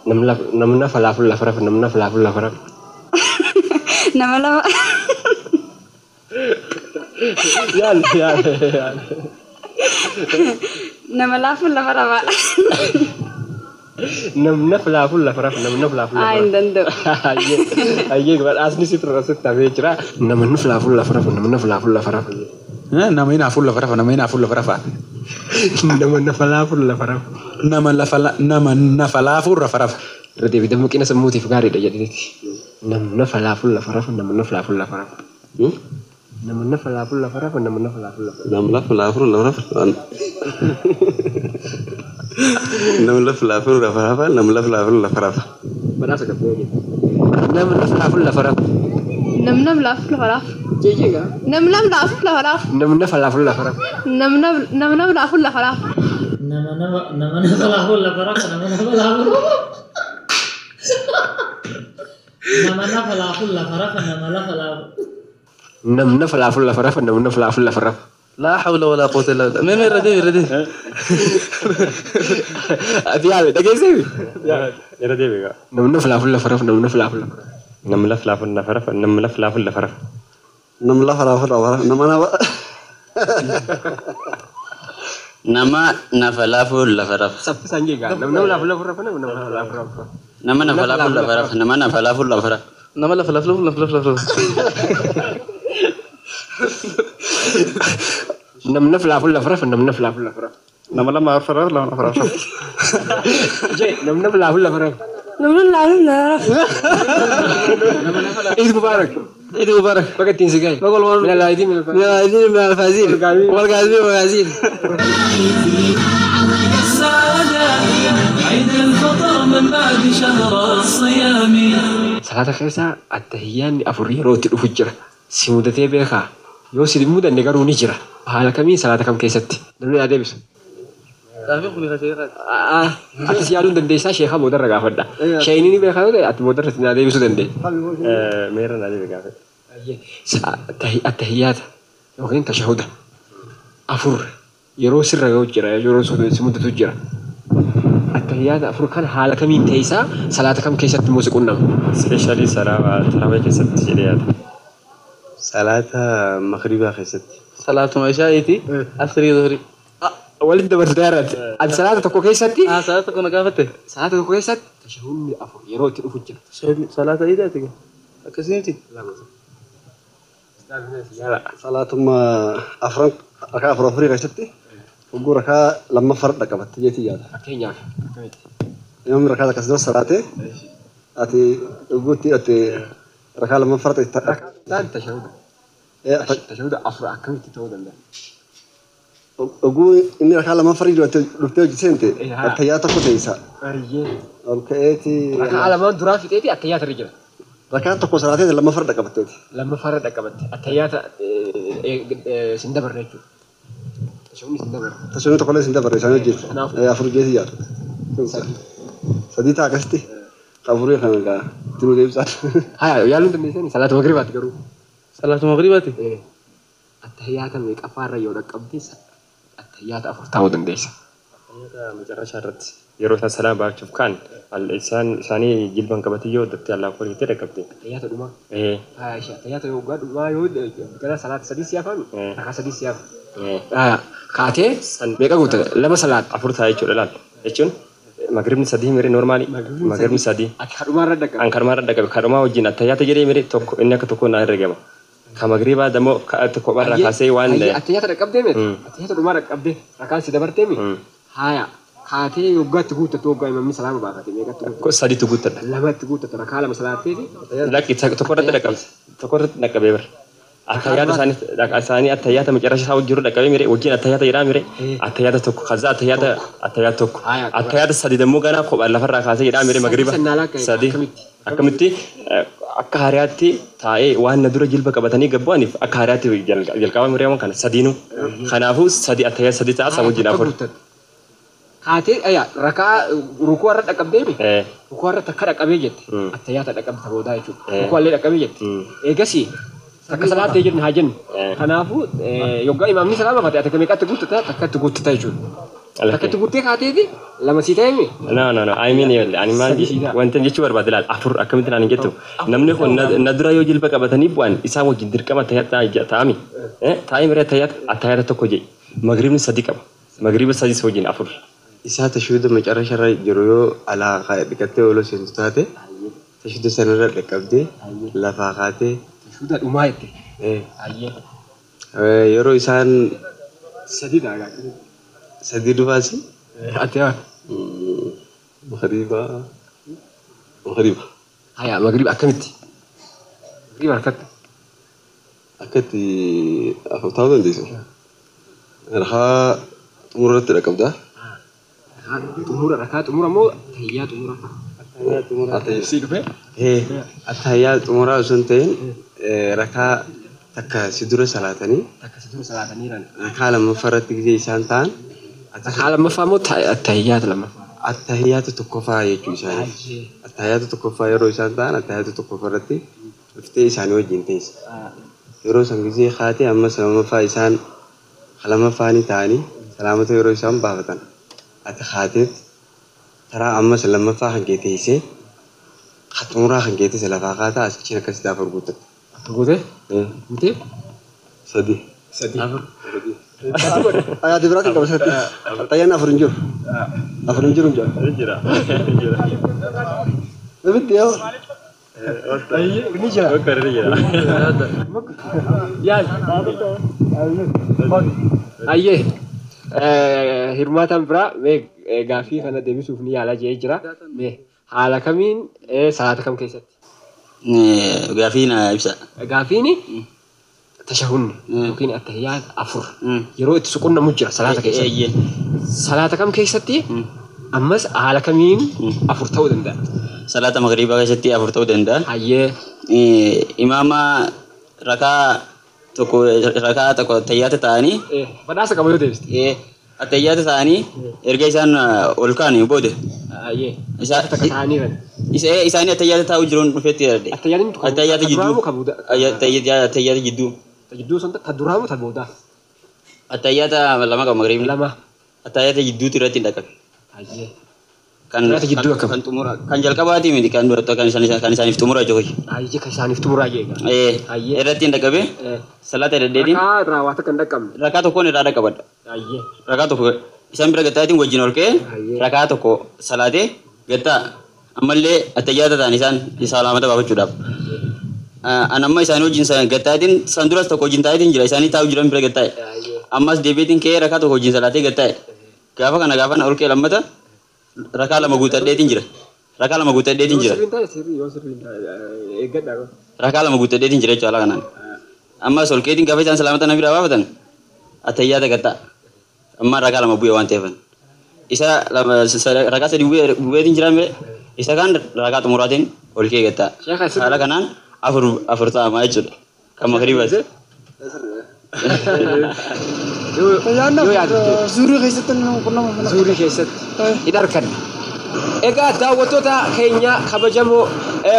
namna falafel la faraf namna falafel la faraf. Namala. Yal. Namala fulla farava. Namna falafel la faraf namna falafel la faraf. Ay dando. Ayye gbar asni sitro rasit tabechra namna falafel la faraf namna falafel la faraf. Namina fulla farafa namina fulla farafa. Namna falafel la faraf. Namna falafu rafaraf. Rede bidam kina semuti fugari da jadi. Namna falafel la faraf namna falafel la faraf. Namna falafel la faraf namna falafel la faraf. Namna falafel la faraf. Namna falafel la faraf namna falafel la faraf. Berasa ke punya. Namna falafel la faraf. Namna falafel la faraf. Jeje ga. Namna falafel la faraf. Namna falafel la faraf. Namna falafel la faraf. namana falafel la faraf namana falafel namna falafel la faraf namna falafel la faraf. لا حول ولا قوة إلا بالله. مين ردي أبيعه ده كيسي يا ردي بقى. نمنا فلافل لفرف نمنا فلافل نملا فلافل لفرف نملا فلافل لفرف نملا فلافل لفرف نمنا nama nafalaful lafaraf sab sanjay ga namna falafu lafaraf namna falafu nama nafalaful lafaraf nama nafalaful lafaraf nama la namna falafu lafaraf namna falafu lafaraf nama la ma faraf la faraf jay namna falafu lafaraf namna falafu lafaraf Eid Mubarak Eid Mubarak pakai tin segai bagol wal min al-aidin min al-fazil wal gazil عيد الفطر من بعد شهر الصيام صلاة خيسا التهيان أفريه روت الفجر سمودتي بيخا يوسي المودة نقروا نجرة حالا كمين صلاة كم كيست دلوي أدبس أتسيالون دنديسا شيخا مودر رقا فدا شاينيني بيخا أت مودر رتنا أدبس دندي ميرنا أدبس قافل التهيات يوغين تشهد أفر يرو سر رقا وجرة يرو سمودة وجرة التهيات أفر كان حالا كمين تيسا صلاة كم كيست موسيقنا سبيشالي صلاة تراويح كيست جليات صلاة مغربة كيست صلاة عشاء أسري ظهري ولد بردارت الصلاة تكو كيستي صلاة تكون قافته صلاة تكو كيست تشهد أفر يرو تلفجر صلاة إيه تيجي أكسينتي لا صلاة ما أفرق ركعة فرفري كيستي وقول ركعة لما فرد ركعت جيتي جاد أكيد يا يوم ركعة كسر صلاته أتي وقولتي أتي ركعة لما فرد لا تشهد تشهد أفر أكمل تتودن ده أقول إني ركعة لما فرد ركعت جسنتي التيات كوتيسا أيه الكأتي ركعة لما درافي تيجي التيات رجلا ركعة تكو صلاتين لما فرد ركعت لما فرد ركعت التيات سندبر رجل تشوني سندبر تشوني تقول سندبر رجال جيت يا فرد جيتي جاد سديتا كستي قبوري خانقا تلو ديبسا هاي يالون تنسيني صلاة مغربات قرو صلاة مغرباتي التحيات ميك أفار يودا قبديس التحيات أفر تاودن ديس التحيات مجرد شرط يروح السلام باكشوف كان الإنسان ثاني جلبان قبتي يود دكتي الله كوري ترى قبتي التحيات دوما إيه هاي شيء التحيات يوجد ما يود كذا صلاة سديس يافهم ركعة سديس ياف كاتي ميك أقول لما صلاة أفر تاي شو لال إيشون مغرب سدي ميري نورمالي مغرب سدي أنكر مرة دكا كرما وجين التحيات جري ميري توك إنك تكون نهر رجيم كمغربا دمو تكو مرة كاسي وان التحيات ركبتي مير التحيات دوما ركبتي ركعة سدبرتي مي هاي كاتي يوجد تقول تتوقع إمام سلام باكتي ميك تقول كو سدي تقول تدا لما تقول تتركها لما صلاة تيجي لكن تكورت دكا تكورت دكا بيبر التحيات ثاني التحيات مجرش ساو جرو دكا ميري وجين التحيات يرا ميري التحيات توك خزا التحيات توك التحيات سدي دمو غنا كو الله فرا كاسي يرا ميري مغربا سدي أكملتي أكهارياتي تاي وان ندور جلبة كبتني جبواني أكهارياتي جلكوا ميري وان كان سدينو خنافو سدي التحيات سدي تاع سامو جنافور كاتي أيا ركع ركوع رد أكبدي ركوع رد تكرر أكبيجت التحيات أكبد تبودا يشوف ركوع ليه أكبيجت إيجاسي تكسلات تيجي نهاجن خنافو يوجا إمامي سلامة فتى أتكلم كات تقول تتا يشوف Takkatti guuttee kaateeti lama sii ta'e mi? No. I mean ani maal wanta jechuu barbaade laal afur akkamitti naan hin jettu. Namni kun na dura yoo jilba qabatanii bu'an isaan wajjin dirqama ta'ami. Taa'ee miree attayyaata tokko jedhi. Magribni sadi qaba. Magribni sadis wajjin afur. Isaa tashuuda macarrasha irra jiru yoo alaa dhiqattee ooluu seentu taate tashuuda sanarra dhaqqabdee lafaa kaatee Tashuuda dhumaa jette. yeroo isaan Sadi daagaa. sadii dhufaasi Attiyyaa. Maghriba. Haya magriba akkamitti? Magriba harkatti. Akkatti afur ta'uu dandeessu. Rahaa xumurratti dhaqqabdaa. Xumura moo tahiyyaa xumura? Sii dhufee? Attahiyyaa xumuraa osoo hin ta'in rakaa takka si dura salaatanii rakaa lammaffaa irratti gisee isaan ta'an Rakaa lammaffaa moo tahiyyaata lammaffaa? attahiyyaata tokkoffaa jechuu isaanii. Attahiyyaata tokkoffaa yeroo isaan ta'an attahiyyaata tokkoffaa irratti dhuftee isaanii wajjin teessa. Yeroo san gisee kaatee ammas lammaffaa isaan lamaffaanii ta'anii salaamata yeroo isaan baafatan ati kaateet taraa ammas lammaffaa kan kee teessee xumuraa kan kee teesse lafaa kaataa asichiin akkasitti afur guuttatte. Afur guutee? Guutee? Sadii. Afur. Ayaati biraatiin qaba sirriitti. Xayyaan afur hin jiru. Afur hin jiru hin Jira. Namitti yoo. Ni jira. Ayyee. Hirmaataan biraa mee gaafii kana deebisuuf ni yaala jee jira. Mee haala kamiin salaata kam keessatti? Gaafii na ibsa. Gaafiini tashahunni yookiin attahiyyaa afur yeroo itti suqunnamu jira salaata keessatti. Salaata kam keessatti ammas haala kamiin afur ta'uu danda'a? Salaata magribaa keessatti afur ta'uu danda'a. Ayyee. Imaama rakaa tokko tayyaata ta'anii badhaasa qaba yoo deebiste. Tayyaata ta'anii erga isaan ol kaanii booda. Ayyee. Isaanii tayyaata taa'uu jiruun dhufeetti yaadde. Attayyaata jidduu. Tayyaata jidduu. Jidduu sun ta duraamu ta booda. Tayyaata lama qaba magribni. Lama. Tayyaata jidduutti irratti hin dhaqabe. Ayyee. Kan jidduu akkam? kan xumura kan jalqabaati miti kan dura kan isaaniif xumura jiru. Ayyee kan isaaniif xumuraa jeega. Ayyee. Irratti hin dhaqabe. Salaata deddeebiin. Rakaa raawwata kan dhaqqabne. Rakaa tokkoon irraa dhaqabadha. Ayyee. Rakaa tokko isaan bira gattaatiin wajjin ol ka'ee rakaa tokko salaatee gattaa ammallee attayyaata ta'an isaan salaamata baafachuudhaaf. An amma isaanii wajjin gattaatiin san duras tokko wajjin taa'eetiin jira isaanii taa'u jiran bira gattaa'e. Ammas deebiitiin ka'ee rakaa tokko wajjin salaatee gattaa'e. Gaafa kana ol ka'ee lammata rakaa lama guuttadheetiin jira. Rakaa lama guuttadheetiin jira. Rakaa lama guuttadheetiin jira jechuudha kanaan. Ammas ol ka'eetiin gaafa isaan salaamata na bira baafatan attayyaata gattaa. Amma rakaa lama bu'ee waan ta'eefan. Isa rakaa sadi bu'eetiin jiran bire isa kan rakaa xumuraatiin ol ka'ee gattaa. Haala kanaan afur ta'ama jechuudha. Kan magribaas. Zuurii keessatti qunnamuu. Zuurii keessatti hin argan. Egaa daawwattoota keenya kabajamoo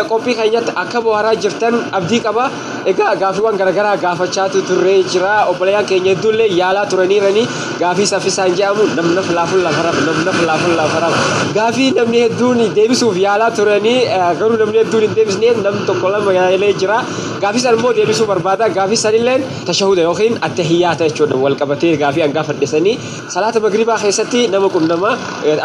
qophii keenyatti akka bohaaraa jirtan abdii qaba. Egaa gaafiiwwan garaagaraa gaafachaa turree jira. Obboleeyyan keenya hedduullee yaalaa turaniiranii gaafii saffisaan jedhamu namna filaafuun lafa gaafii namni hedduun deebisuuf yaalaa turanii garuu namni hedduun hin deebisnee namni tokko lama yaalee jira. Gaafii san immoo deebisuu barbaada. Gaafii sanillee tashahuda yookiin attahiyyaata jechuudha wal qabatee gaafii hanga fadhisanii salaata magribaa keessatti nama qunnama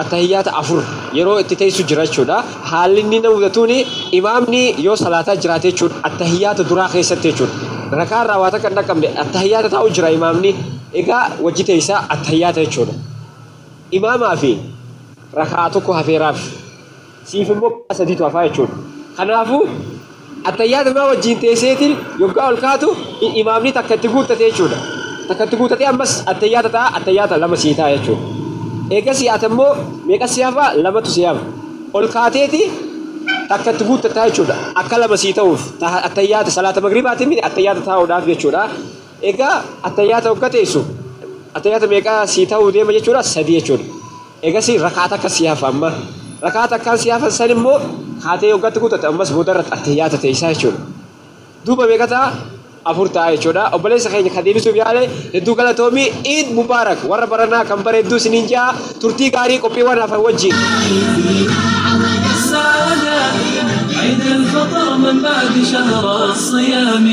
attahiyyaata afur yeroo itti teessu jira jechuudha. Haalli inni nama mudatuun imaamni yoo salaataa jiraate jechuudha attahiyyaata duraa keessatti jechuudha. Rakaa raawwata kan dhaqqabne attahiyyaata taa'u jira imaamni. Egaa wajji teessaa attahiyyaata jechuudha. Imaamaa fi rakaa tokko hafeeraaf siif immoo sadiitu hafaa jechuudha. Kanaafuu attahiyyaata maa wajjin teesseetiin yoggaa ol kaatu imaamni takka itti guuttate jechuudha. Takka itti guuttatee ammas attahiyyaata ta'a attahiyyaata lama sii ta'a jechuudha. Eegas si'aata immoo meeqa si hafa lamatu si hafa. Ol kaateeti takka itti guuttataa jechuudha. Akka lama sii ta'uuf attahiyyaata salaata magribaatiin miti attahiyyaata taa'uudhaaf jechuudha. Egaa attahiyyaata hogga teessu attahiyyaata meeqa sii ta'uu deema jechuudha sadii jechuudha. Eegas rakaata akka sii hafa amma. Rakaata akkaan sii hafan san immoo kaatee hoggatti guuttatte ammas boodarratti attahiyyaata teessaa jechuudha. Duuba meeqa ta'a afur ta'a jechuudha. Obboleessa keenya kan deebisuuf yaale hedduu galatoomii Eid Mubaarak warra baranaa kan bareedduu isiniin jaa turtii gaarii qophiiwwan hafan wajjin. عيد الفطر من بعد شهر الصيام